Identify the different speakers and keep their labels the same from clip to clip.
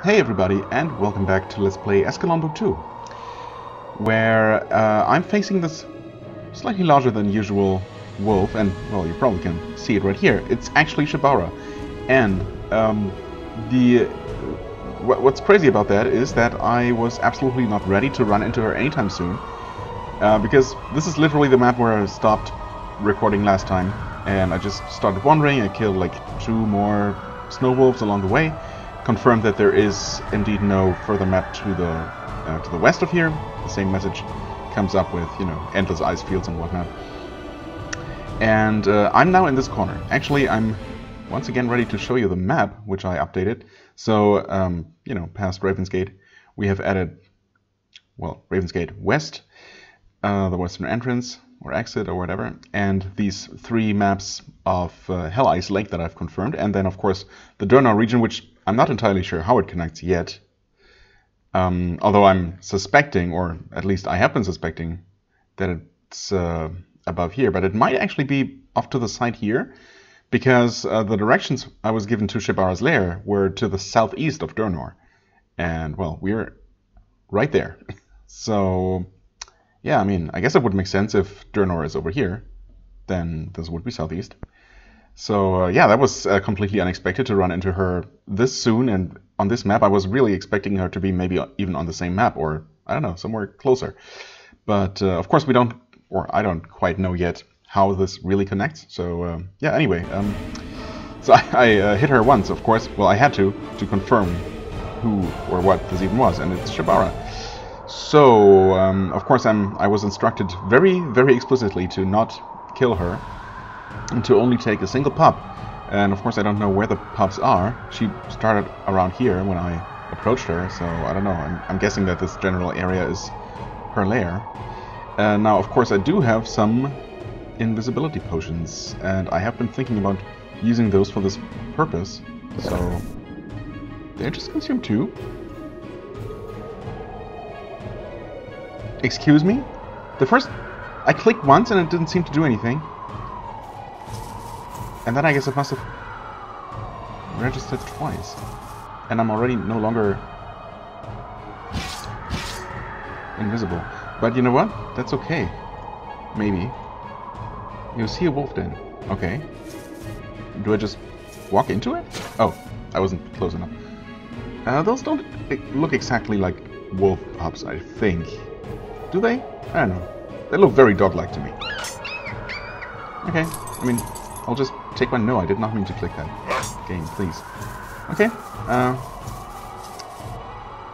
Speaker 1: Hey everybody, and welcome back to Let's Play Eschalon Book 2, where I'm facing this slightly larger than usual wolf, and, well, you probably can see it right here. It's actually Shibara, and what's crazy about that is that I was absolutely not ready to run into her anytime soon, because this is literally the map where I stopped recording last time, and I just started wandering. I killed like 2 more snow wolves along the way. Confirmed that there is indeed no further map to the west of here. The same message comes up with, you know, endless ice fields and whatnot. And I'm now in this corner. Actually, I'm once again ready to show you the map, which I updated. So, you know, past Ravensgate, we have added, well, Ravensgate West, the western entrance, or exit, or whatever, and these 3 maps of Hellice Lake that I've confirmed, and then, of course, the Thaermore region, which I'm not entirely sure how it connects yet, although I'm suspecting, or at least I have been suspecting, that it's above here, but it might actually be off to the side here, because the directions I was given to Shibara's lair were to the southeast of Thaermore, and, well, we're right there. So, yeah, I mean, I guess it would make sense if Thaermore is over here, then this would be southeast. So, yeah, that was completely unexpected to run into her this soon, and on this map I was really expecting her to be maybe even on the same map, or, I don't know, somewhere closer. But, of course, we don't, or I don't quite know yet how this really connects. So, yeah, anyway, so I hit her once, of course. Well, I had to confirm who or what this even was, and it's Shibara. So, of course, I was instructed very, very explicitly to not kill her, and to only take a single pup. And of course I don't know where the pups are. She started around here when I approached her, so I don't know. I'm guessing that this general area is her lair. Now, of course, I do have some invisibility potions, and I have been thinking about using those for this purpose. So, did I just consume 2? Excuse me? The first... I clicked once and it didn't seem to do anything. And then I guess it must have registered twice. And I'm already no longer invisible. But you know what? That's okay. Maybe. You see a wolf den. Okay. Do I just walk into it? Oh, I wasn't close enough. Those don't look exactly like wolf pups, I think. Do they? I don't know. They look very dog-like to me. Okay, I mean, I'll just take one. No, I did not mean to click that. Game, please. Okay.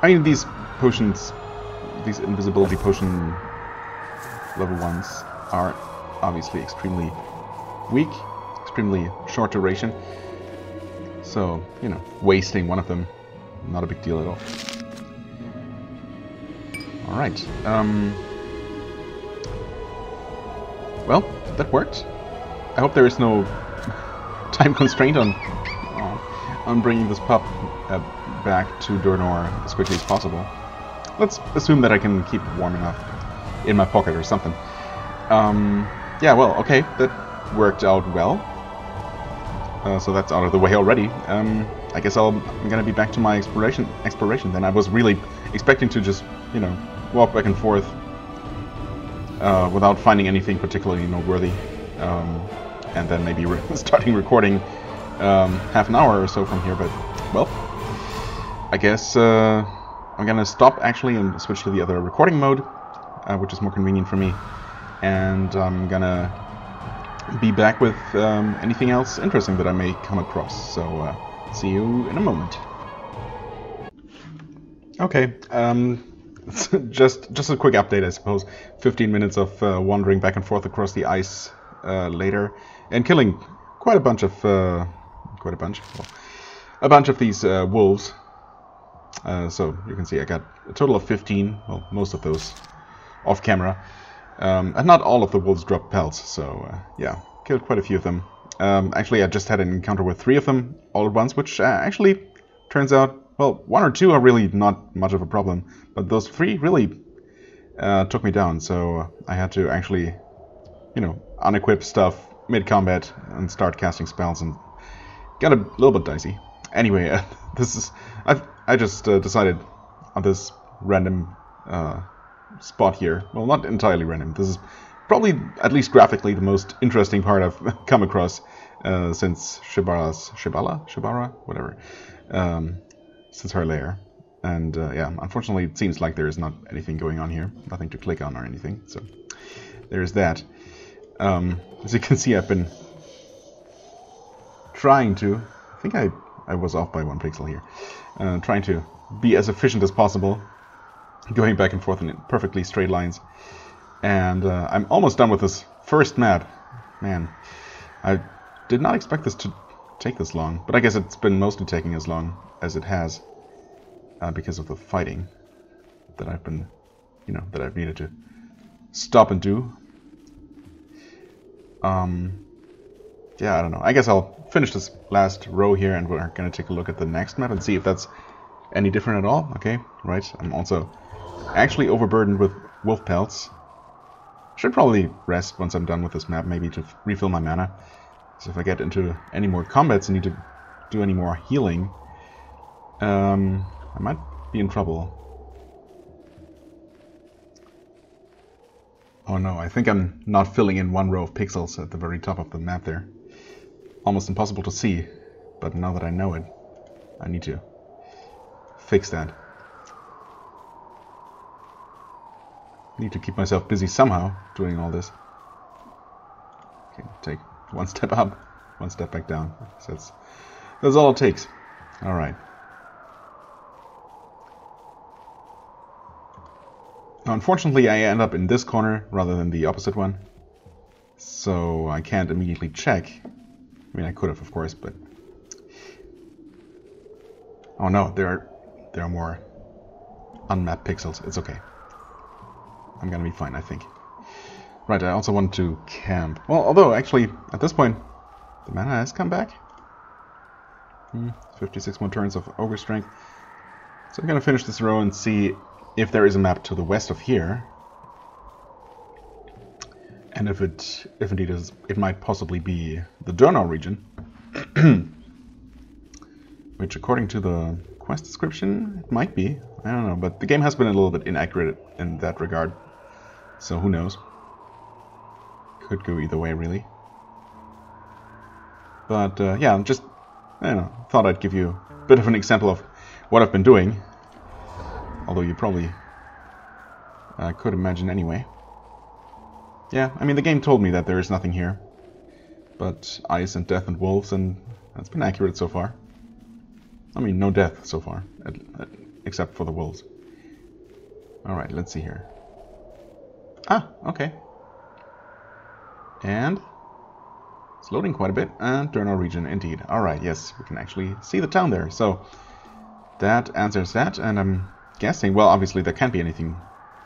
Speaker 1: I mean, these potions, these invisibility potion level 1s are obviously extremely weak, extremely short duration. So, you know, wasting one of them, not a big deal at all. Alright. Well, that worked. I hope there is no time constraint on bringing this pup back to Thaermore as quickly as possible. Let's assume that I can keep it warm enough in my pocket or something. Yeah, well, okay, that worked out well. So that's out of the way already. I guess I'm gonna be back to my exploration then. I was really expecting to just, you know, walk back and forth without finding anything particularly noteworthy. And then maybe starting recording half an hour or so from here, but, well, I guess I'm gonna stop actually and switch to the other recording mode, which is more convenient for me, and I'm gonna be back with anything else interesting that I may come across, so see you in a moment. Okay, just a quick update, I suppose. 15 minutes of wandering back and forth across the ice later, and killing quite a bunch of these wolves. So you can see I got a total of 15. Well, most of those off camera, and not all of the wolves dropped pelts. So yeah, killed quite a few of them. Actually, I just had an encounter with 3 of them all at once, which actually turns out, well, 1 or 2 are really not much of a problem, but those 3 really took me down. So I had to actually, you know, unequip stuff mid-combat and start casting spells, and got a little bit dicey. Anyway, this is... I just decided on this random spot here. Well, not entirely random. This is probably, at least graphically, the most interesting part I've come across since Shibara, whatever, since her lair. And yeah, unfortunately, it seems like there is not anything going on here, nothing to click on or anything. So there's that. As you can see, I've been trying to. I think I was off by 1 pixel here. Trying to be as efficient as possible, going back and forth in perfectly straight lines. And I'm almost done with this first map. Man, I did not expect this to take this long, but I guess it's been mostly taking as long as it has because of the fighting that I've been, that I've needed to stop and do. Yeah, I don't know. I guess I'll finish this last row here, and we're going to take a look at the next map and see if that's any different at all. Okay, right. I'm also actually overburdened with wolf pelts. Should probably rest once I'm done with this map, maybe to refill my mana. So if I get into any more combats and need to do any more healing, I might be in trouble. Oh no, I think I'm not filling in 1 row of pixels at the very top of the map there. Almost impossible to see, but now that I know it, I need to fix that. Need to keep myself busy somehow doing all this. Okay, take 1 step up, 1 step back down. So that's all it takes. All right. Now, unfortunately, I end up in this corner rather than the opposite one, so I can't immediately check. I mean, I could have, of course, but oh no, there are more unmapped pixels. It's okay. I'm gonna be fine, I think. Right, I also want to camp. Well, although, actually, at this point, the mana has come back. 56 more turns of Ogre Strength. So I'm gonna finish this row and see if there is a map to the west of here. And if indeed is, it might possibly be the Thaermore region. Which, according to the quest description, it might be. I don't know, but the game has been a little bit inaccurate in that regard. So who knows? Could go either way, really. But yeah, just, I don't know, thought I'd give you a bit of an example of what I've been doing. Although you probably could imagine anyway. Yeah, I mean, the game told me that there is nothing here but ice and death and wolves, and that's been accurate so far. I mean, no death so far, except for the wolves. Alright, let's see here. Ah, okay. And it's loading quite a bit. And Thaermore region, indeed. Alright, yes, we can actually see the town there. So that answers that, and I'm guessing, well, obviously there can't be anything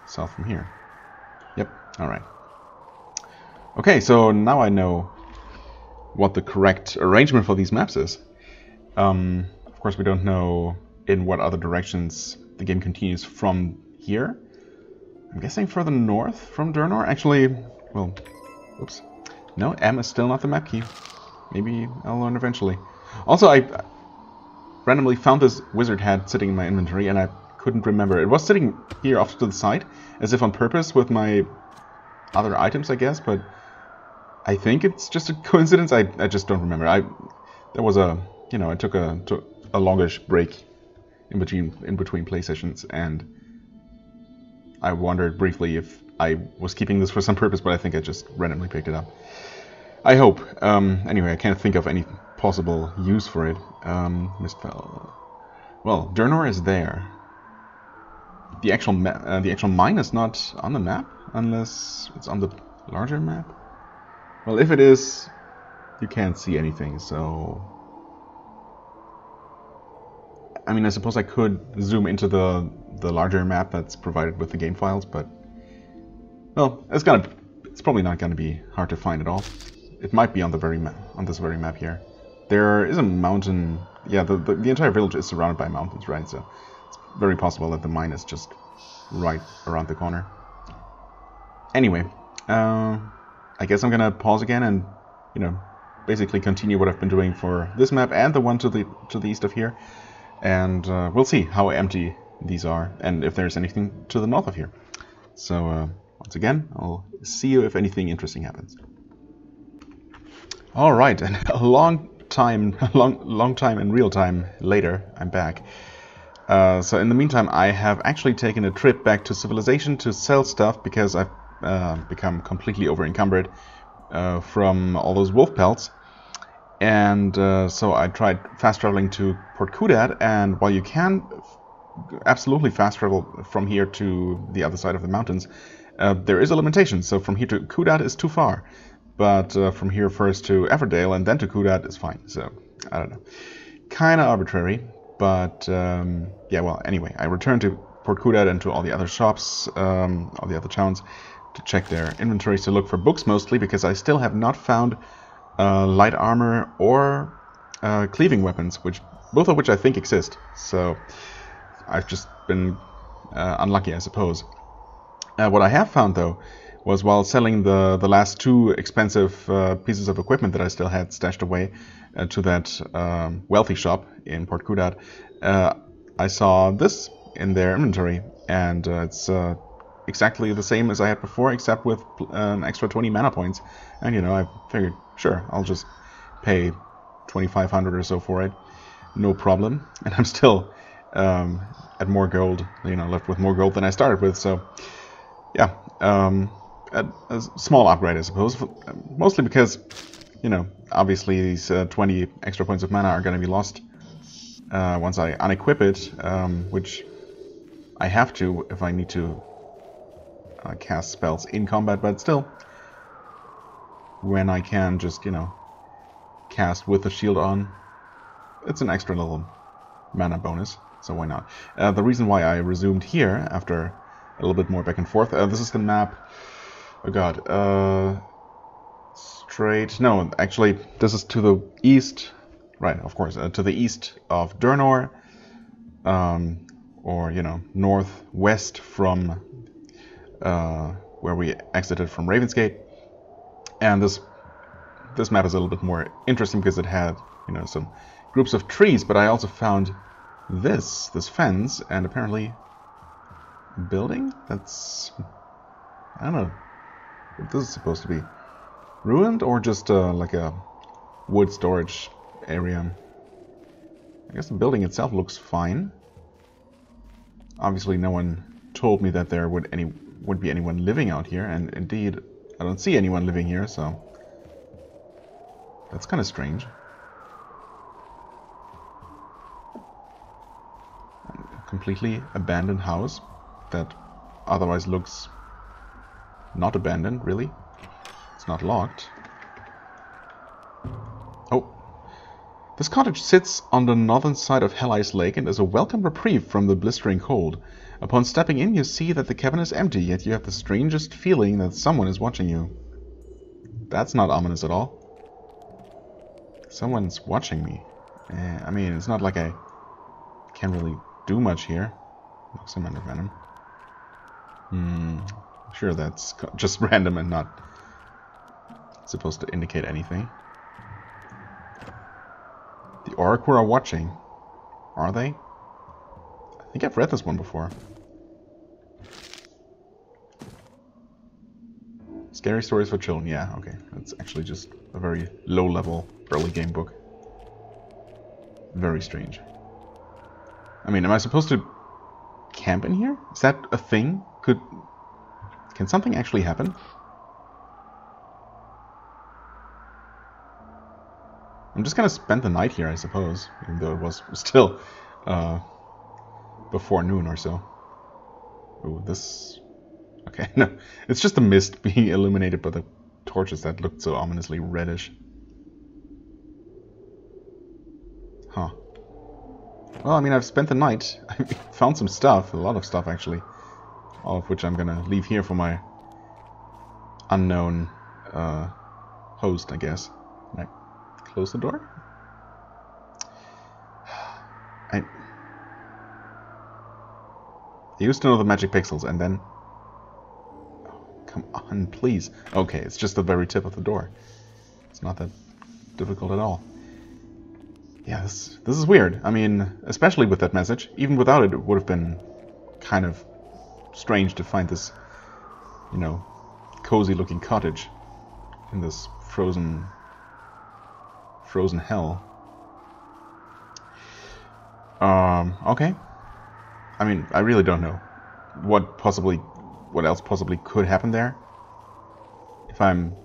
Speaker 1: south from here. Yep, alright. Okay, so now I know what the correct arrangement for these maps is. Of course, we don't know in what other directions the game continues from here. I'm guessing further north from Thaermore. Actually, well, oops. No, M is still not the map key. Maybe I'll learn eventually. Also, I randomly found this wizard hat sitting in my inventory, and I couldn't remember. It was sitting here off to the side, as if on purpose with my other items, I guess, but I think it's just a coincidence. I just don't remember. There was a, I took a longish break in between play sessions, and I wondered briefly if I was keeping this for some purpose, but I think I just randomly picked it up. I hope. Anyway, I can't think of any possible use for it. Misspell. Well, Thaermore is there. The actual mine is not on the map unless it's on the larger map. Well, if it is, you can't see anything, so I mean, I suppose I could zoom into the larger map that's provided with the game files, but well, it's probably not gonna be hard to find at all. It might be on the on this very map here. There is a mountain. Yeah, the entire village is surrounded by mountains, right? So it's very possible that the mine is just right around the corner. Anyway, I guess I'm gonna pause again and, basically continue what I've been doing for this map and the one to the east of here. And we'll see how empty these are, and if there's anything to the north of here. So, once again, I'll see you if anything interesting happens. Alright, and a long time in real time later, I'm back. So in the meantime, I have actually taken a trip back to civilization to sell stuff because I've become completely over-encumbered from all those wolf pelts. And so I tried fast traveling to Port Kudat, and while you can absolutely fast travel from here to the other side of the mountains, there is a limitation. So from here to Kudat is too far, but from here first to Everdale and then to Kudat is fine. So I don't know, kind of arbitrary, but yeah. Well, anyway, I returned to Port Kudat and to all the other shops, all the other towns, to check their inventories, to look for books mostly, because I still have not found light armor or cleaving weapons, both of which I think exist. So I've just been unlucky, I suppose. What I have found, though, was while selling the last two expensive pieces of equipment that I still had stashed away to that wealthy shop in Port Kudat, I saw this in their inventory, and it's exactly the same as I had before, except with an extra 20 mana points. And, you know, I figured, sure, I'll just pay 2,500 or so for it, no problem. And I'm still at more gold, you know, left with more gold than I started with. So, yeah, a small upgrade, I suppose, mostly because, you know, obviously these 20 extra points of mana are going to be lost once I unequip it, which I have to if I need to cast spells in combat, but still, when I can just, you know, cast with the shield on, it's an extra little mana bonus, so why not? The reason why I resumed here after a little bit more back and forth, this is the map, oh god, no, actually, this is to the east, right, of course, to the east of Thaermore, or, you know, northwest from where we exited from Ravensgate. And this map is a little bit more interesting because it had, you know, some groups of trees, but I also found this fence, and apparently a building that's, I don't know what this is supposed to be, ruined or just like a wood storage area. I guess the building itself looks fine. Obviously no one told me that there would be anyone living out here, and indeed I don't see anyone living here, so that's kind of strange. A completely abandoned house that otherwise looks not abandoned, really. It's not locked. Oh. This cottage sits on the northern side of Hellice Lake and is a welcome reprieve from the blistering cold. Upon stepping in, you see that the cabin is empty, yet you have the strangest feeling that someone is watching you. That's not ominous at all. Someone's watching me. I mean, it's not like I can't really do much here. Looks under venom. Sure, that's just random and not supposed to indicate anything. The Oracle are watching. Are they? I think I've read this one before. Scary stories for children. Yeah, okay. That's actually just a very low-level early game book. Very strange. I mean, am I supposed to camp in here? Is that a thing? Can something actually happen? I'm just gonna spend the night here, I suppose, even though it was still before noon or so. Ooh, this... Okay, no, it's just the mist being illuminated by the torches that looked so ominously reddish. Huh. Well, I mean, I've spent the night. I found some stuff, a lot of stuff actually, all of which I'm gonna leave here for my unknown host, I guess. Can I close the door? I used to know the magic pixels, and then... Oh, come on, please. Okay, it's just the very tip of the door. It's not that difficult at all. Yeah, this is weird. I mean, especially with that message. Even without it, it would have been kind of strange to find this, you know, cozy-looking cottage in this frozen hell. Okay. I mean, I really don't know what else possibly could happen there. If I'm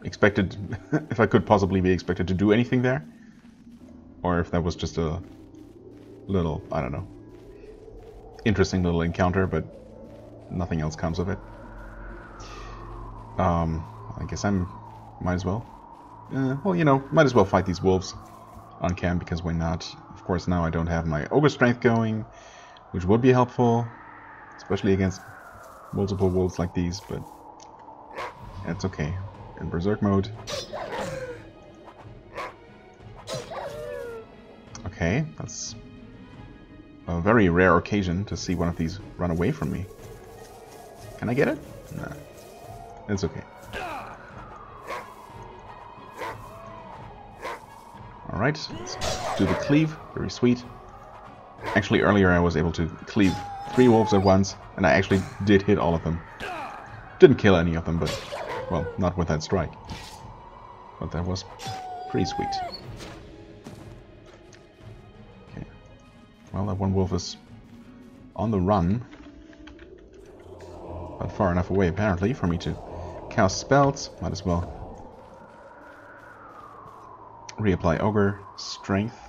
Speaker 1: expected, if I could possibly be expected to do anything there, or if that was just a little, I don't know, interesting little encounter, but nothing else comes of it. I guess might as well. Well, you know, might as well fight these wolves on cam, because why not? Of course, now I don't have my ogre strength going, which would be helpful, especially against multiple wolves like these, but that's okay. In berserk mode. Okay, that's a very rare occasion to see one of these run away from me. Can I get it? Nah. It's okay. Alright, let's do the cleave. Very sweet. Actually, earlier I was able to cleave 3 wolves at once, and I actually did hit all of them. Didn't kill any of them, but, well, not with that strike. But that was pretty sweet. Okay. Well, that one wolf is on the run. But far enough away, apparently, for me to cast spells. Might as well reapply ogre strength.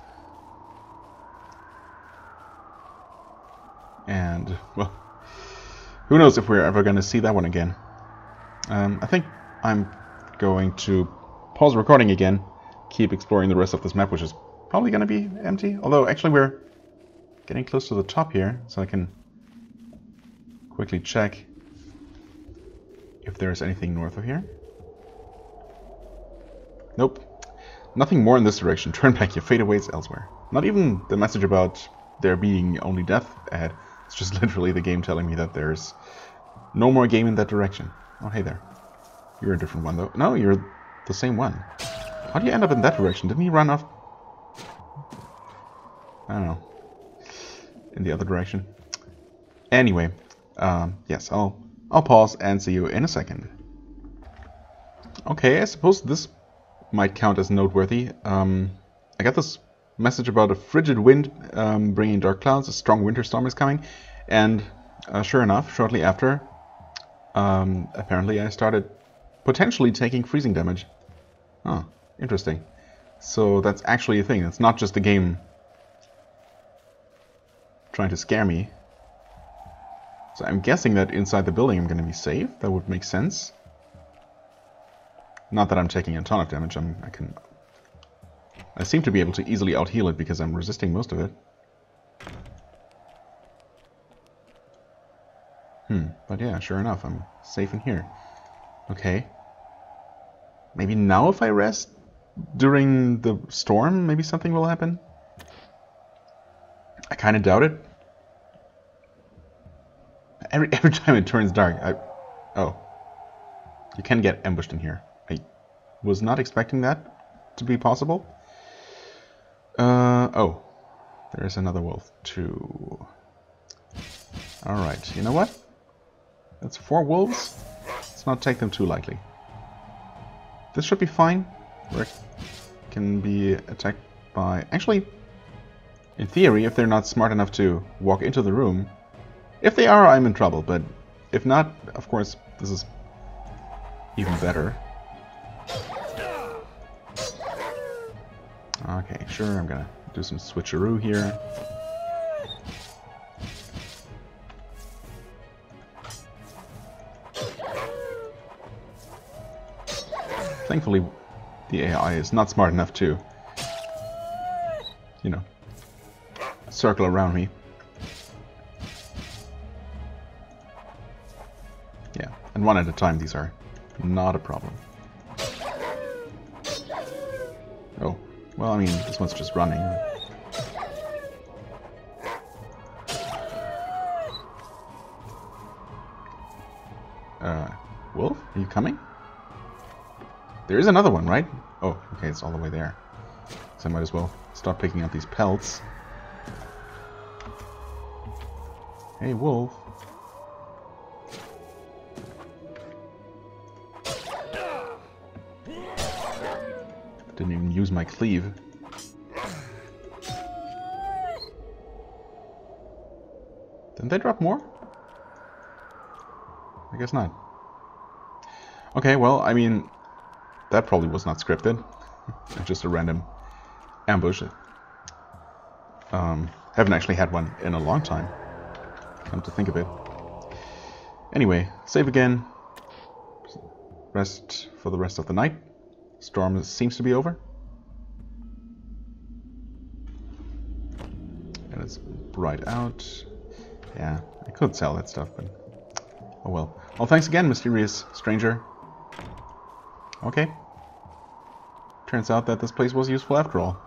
Speaker 1: And, well, who knows if we're ever going to see that one again. I think I'm going to pause recording again, keep exploring the rest of this map, which is probably going to be empty. Although, actually, we're getting close to the top here, so I can quickly check if there's anything north of here. Nope. Nothing more in this direction. Turn back, your fate awaits elsewhere. Not even the message about there being only death ahead. It's just literally the game telling me that there's no more game in that direction. Oh, hey there. You're a different one, though. No, you're the same one. How do you end up in that direction? Didn't he run off? I don't know. In the other direction. Anyway, yes, I'll pause and see you in a second. Okay, I suppose this might count as noteworthy. I got this message about a frigid wind bringing dark clouds. A strong winter storm is coming, and sure enough, shortly after, apparently I started potentially taking freezing damage. Huh, interesting. So that's actually a thing. It's not just the game trying to scare me. So I'm guessing that inside the building I'm going to be safe. That would make sense. Not that I'm taking a ton of damage. I seem to be able to easily out-heal it because I'm resisting most of it. But yeah, sure enough, I'm safe in here. Okay. Maybe now if I rest during the storm, maybe something will happen? I kind of doubt it. Every time it turns dark, oh. You can get ambushed in here. I was not expecting that to be possible. Oh. There's another wolf, too. Alright, you know what? That's 4 wolves. Let's not take them too lightly. This should be fine. Rick can be attacked by... Actually, in theory, if they're not smart enough to walk into the room... If they are, I'm in trouble, but if not, of course, this is even better. Okay, sure, I'm gonna do some switcheroo here. Thankfully, the AI is not smart enough to, you know, circle around me. Yeah, and one at a time, these are not a problem. Oh, well, I mean, this one's just running. Wolf, are you coming? There is another one, right? Oh, okay, it's all the way there. So I might as well start picking up these pelts. Hey, wolf. Didn't even use my cleave. Didn't they drop more? I guess not. Okay, well, I mean, that probably was not scripted. Just a random ambush. Haven't actually had one in a long time, come to think of it. Anyway, save again. Rest for the rest of the night. Storm seems to be over. And it's bright out. Yeah, I could sell that stuff, but oh well. Well, thanks again, mysterious stranger. Okay. Turns out that this place was useful after all.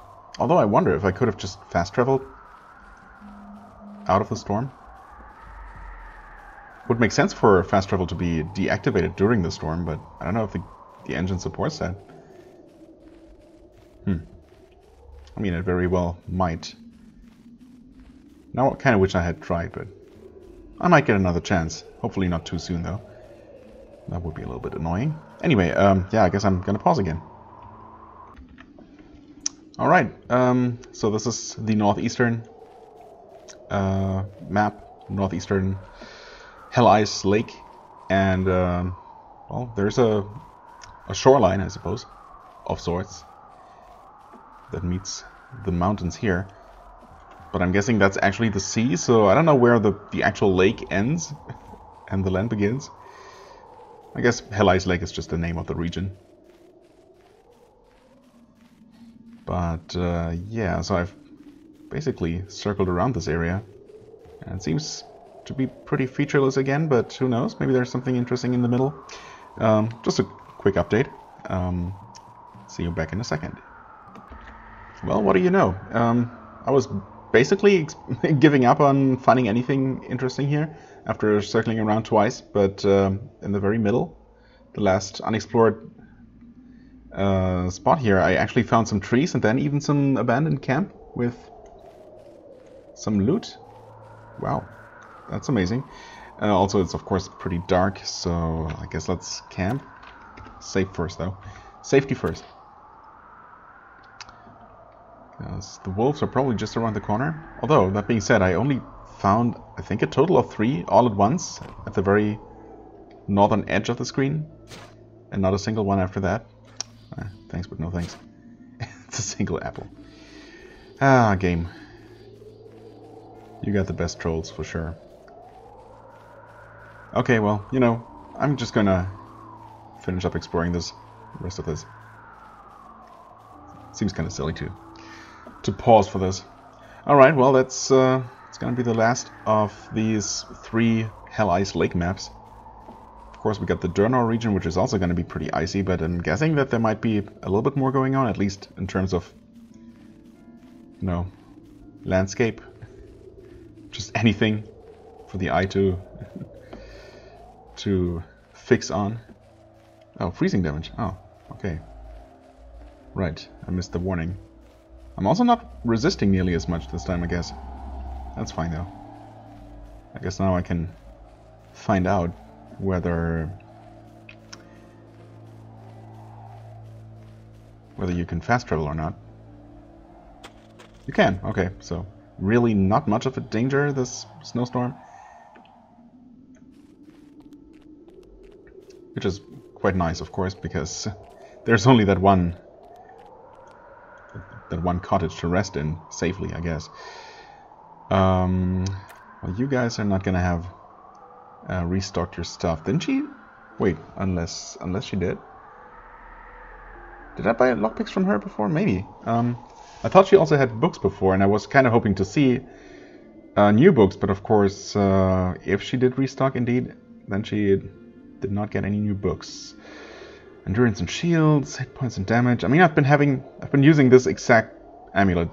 Speaker 1: Although I wonder if I could have just fast traveled out of the storm. Would make sense for fast travel to be deactivated during the storm, but I don't know if the engine supports that. I mean, it very well might. Now I kind of wish I had tried, but I might get another chance. Hopefully not too soon, though. That would be a little bit annoying. Anyway, yeah, I guess I'm gonna pause again. Alright, so this is the Northeastern map, Northeastern Hellice Lake, and, well, there's a shoreline, I suppose, of sorts, that meets the mountains here. But I'm guessing that's actually the sea, so I don't know where the actual lake ends and the land begins. I guess Hellice Lake is just the name of the region. But yeah, so I've basically circled around this area. And it seems to be pretty featureless again, but who knows? Maybe there's something interesting in the middle. Just a quick update. See you back in a second. Well, what do you know? I was basically giving up on finding anything interesting here after circling around twice, but in the very middle, the last unexplored spot here, I actually found some trees and then even some abandoned camp with some loot. Wow, that's amazing. Also, it's of course pretty dark, so I guess let's camp. Safe first, though. Safety first. Because the wolves are probably just around the corner. Although, that being said, I only found, I think, a total of 3 all at once at the very northern edge of the screen. And not a single one after that. Thanks, but no thanks. It's a single apple. Ah, game. You got the best trolls, for sure. Okay, well, you know, I'm just gonna finish up exploring the rest of this. Seems kind of silly to pause for this. Alright, well, that's it's gonna be the last of these 3 Hellice Lake maps. Of course, we got the Thaermore region, which is also gonna be pretty icy, but I'm guessing that there might be a little bit more going on, at least in terms of, you know, landscape. Just anything for the eye to fix on. Oh, freezing damage. Oh, okay. Right, I missed the warning. I'm also not resisting nearly as much this time, I guess. That's fine, though. I guess now I can find out whether you can fast travel or not. You can, okay, so really not much of a danger, this snowstorm. Which is quite nice, of course, because there's only that one cottage to rest in safely, I guess. Well, you guys are not gonna have restocked your stuff, didn't she? Wait, unless she did. Did I buy lockpicks from her before? Maybe. I thought she also had books before, and I was kind of hoping to see new books, but of course, if she did restock indeed, then she did not get any new books. Endurance and shields, hit points and damage. I mean, I've been using this exact amulet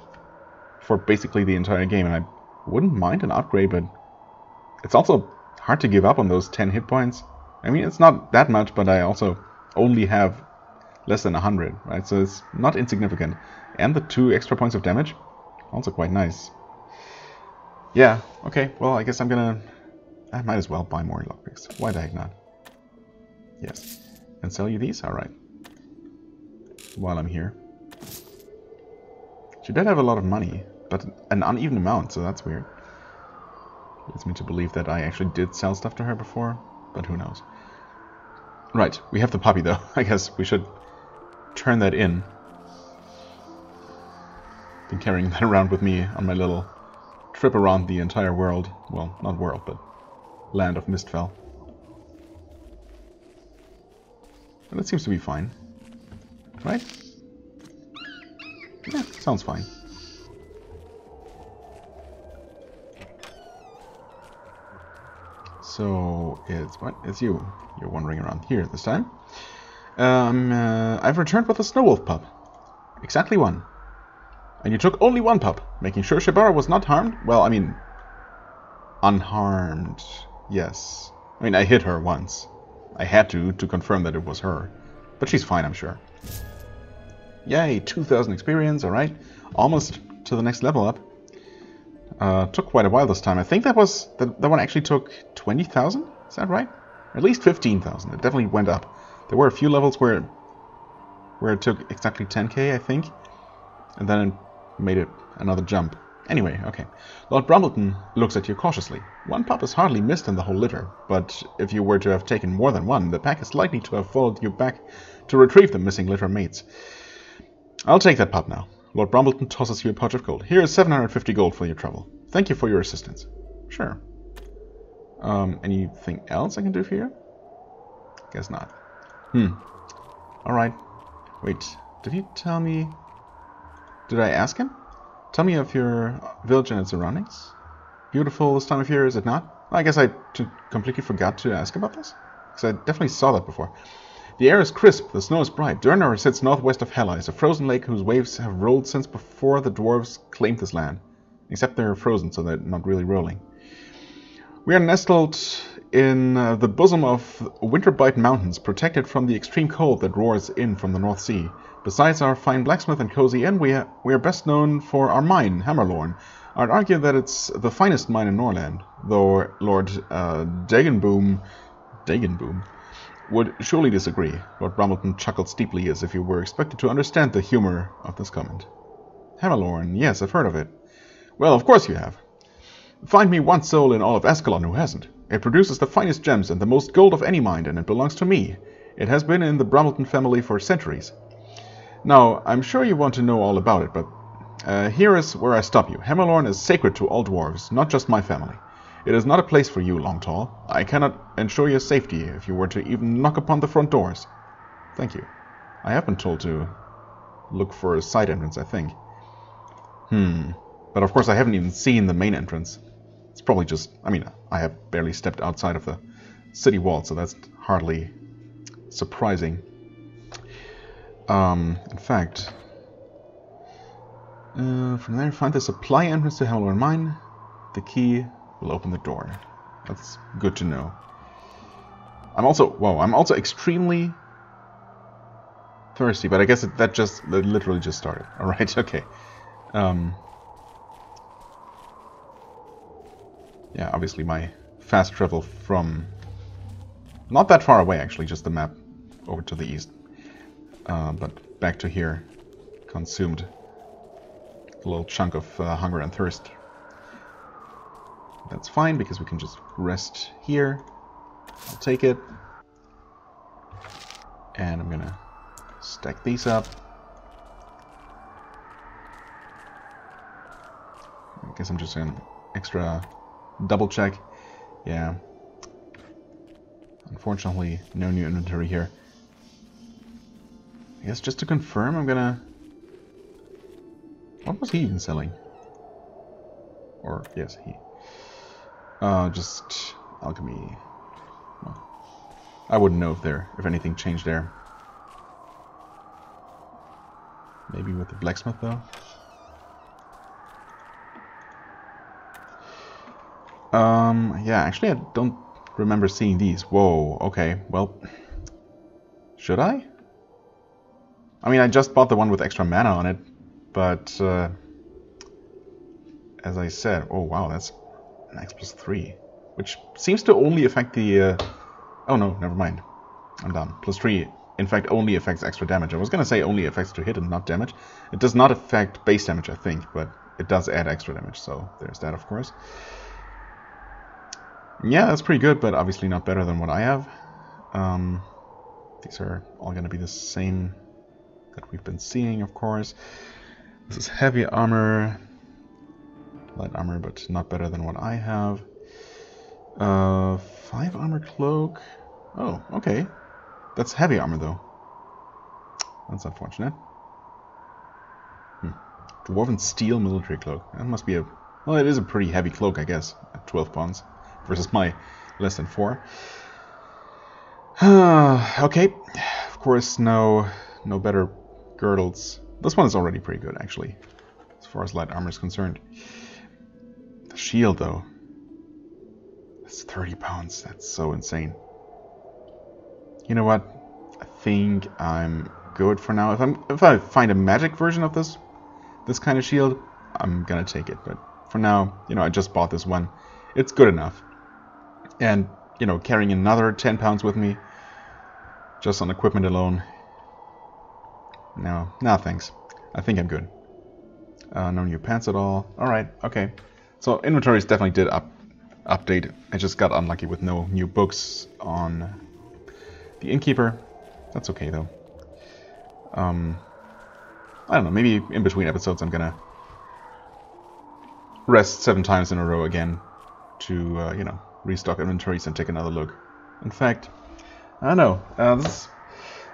Speaker 1: for basically the entire game, and I wouldn't mind an upgrade, but it's also hard to give up on those 10 hit points. I mean, it's not that much, but I also only have less than 100, right? So it's not insignificant. And the 2 extra points of damage, also quite nice. Yeah, okay, well, I guess I might as well buy more lockpicks. Why the heck not? Yes. And sell you these? Alright. While I'm here. She did have a lot of money, but an uneven amount, so that's weird. Leads me to believe that I actually did sell stuff to her before, but who knows. Right, we have the puppy though. I guess we should turn that in. Been carrying that around with me on my little trip around the entire world. Well, not world, but land of Mistfell. And it seems to be fine. Right? Yeah, sounds fine. So, it's what? It's you. You're wandering around here this time. I've returned with a snow wolf pup. Exactly one. And you took only one pup, making sure Shibara was not harmed? Well, I mean, unharmed. Yes. I mean, I hit her once. I had to confirm that it was her. But she's fine, I'm sure. Yay, 2,000 experience, alright. Almost to the next level up. Took quite a while this time. I think that one actually took 20,000? Is that right? At least 15,000. It definitely went up. There were a few levels where it took exactly 10k, I think. And then it made it another jump. Anyway, okay. Lord Brumbleton looks at you cautiously. One pup is hardly missed in the whole litter, but if you were to have taken more than one, the pack is likely to have followed you back to retrieve the missing litter mates. I'll take that pup now. Lord Brumbleton tosses you a pouch of gold. Here is 750 gold for your trouble. Thank you for your assistance. Sure. Anything else I can do for you? Guess not. Alright. Wait, did he tell me... Did I ask him? Tell me of your village and its surroundings. Beautiful this time of year, is it not? I guess I completely forgot to ask about this. Because I definitely saw that before. The air is crisp, the snow is bright. Thaermore sits northwest of Hellice, a frozen lake whose waves have rolled since before the dwarves claimed this land. Except they're frozen, so they're not really rolling. We are nestled in the bosom of Winterbite Mountains, protected from the extreme cold that roars in from the North Sea. Besides our fine blacksmith and cozy inn, we are best known for our mine, Hammerlorn. I'd argue that it's the finest mine in Norland, though Lord Dagenboom would surely disagree. Lord Brumbleton chuckled steeply, as if you were expected to understand the humor of this comment. Hammerlorn, yes, I've heard of it. Well, of course you have. Find me one soul in all of Eschalon who hasn't. It produces the finest gems and the most gold of any mine, and it belongs to me. It has been in the Brumbleton family for centuries. Now, I'm sure you want to know all about it, but here is where I stop you. Hammerlorn is sacred to all dwarves, not just my family. It is not a place for you, Longtall. I cannot ensure your safety if you were to even knock upon the front doors. Thank you. I have been told to look for a side entrance, I think. But of course I haven't even seen the main entrance. It's probably just... I mean, I have barely stepped outside of the city wall, so that's hardly surprising. In fact... from there, find the supply entrance to Hellice Mine. The key will open the door. That's good to know. I'm also extremely thirsty, but I guess that literally just started. Alright, okay. Yeah, obviously my fast travel from... Not that far away, actually, just the map over to the east. But back to here consumed a little chunk of hunger and thirst. That's fine, because we can just rest here. I'll take it. And I'm gonna stack these up. I guess I'm just gonna extra double check. Yeah. Unfortunately, no new inventory here. I guess just to confirm, I'm gonna... What was he even selling? Or, yes, he... just alchemy. Well, I wouldn't know if anything changed there. Maybe with the blacksmith, though? Yeah, actually I don't remember seeing these. Whoa, okay, well... Should I? I mean, I just bought the one with extra mana on it, but as I said, oh wow, that's an X plus 3, which seems to only affect the... oh no, never mind. I'm done. Plus 3, in fact, only affects extra damage. I was going to say only affects to hit and not damage. It does not affect base damage, I think, but it does add extra damage, so there's that, of course. Yeah, that's pretty good, but obviously not better than what I have. These are all going to be the same that we've been seeing, of course. This is heavy armor, light armor, but not better than what I have. 5 armor cloak. Oh, okay. That's heavy armor, though. That's unfortunate. Dwarven steel military cloak. That must be a... well, it is a pretty heavy cloak, I guess, at 12 pounds versus my less than 4. Okay. Of course, no better girdles. This one is already pretty good, actually, as far as light armor is concerned. The shield, though. That's 30 pounds. That's so insane. You know what? I think I'm good for now. If I find a magic version of this kind of shield, I'm gonna take it. But for now, you know, I just bought this one. It's good enough. And, you know, carrying another 10 pounds with me, just on equipment alone, no thanks. I think I'm good. No new pants at all. Alright, okay. So inventories definitely did update. I just got unlucky with no new books on the Innkeeper. That's okay though. I don't know, maybe in between episodes I'm gonna rest 7 times in a row again to, you know, restock inventories and take another look. In fact, I don't know.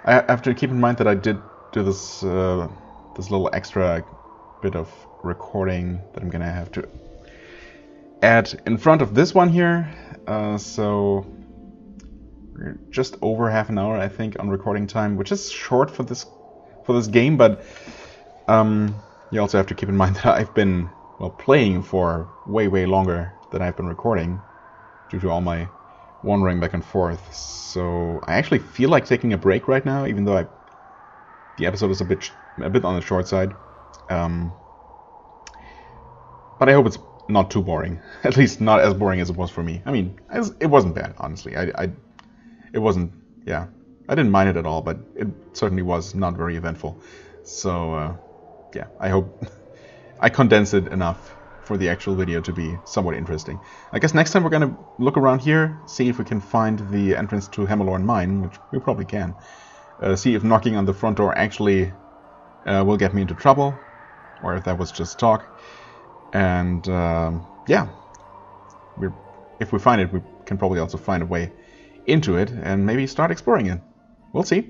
Speaker 1: I have to keep in mind that I did do this this little extra bit of recording that I'm gonna have to add in front of this one here. So we're just over half an hour, I think, on recording time, which is short for this game. But you also have to keep in mind that I've been playing for way longer than I've been recording due to all my wandering back and forth. So I actually feel like taking a break right now, even though the episode is a bit on the short side. But I hope it's not too boring. At least not as boring as it was for me. I mean, it wasn't bad, honestly. It wasn't, yeah. I didn't mind it at all, but it certainly was not very eventful. So, yeah, I hope I condensed it enough for the actual video to be somewhat interesting. I guess next time we're going to look around here, see if we can find the entrance to Hammerlorn Mine, which we probably can. See if knocking on the front door actually will get me into trouble, or if that was just talk. And yeah, if we find it, we can probably also find a way into it and maybe start exploring it. We'll see.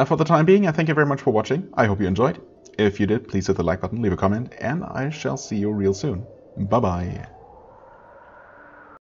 Speaker 1: For the time being, I thank you very much for watching. I hope you enjoyed. If you did, please hit the like button, leave a comment, and I shall see you real soon. Bye-bye.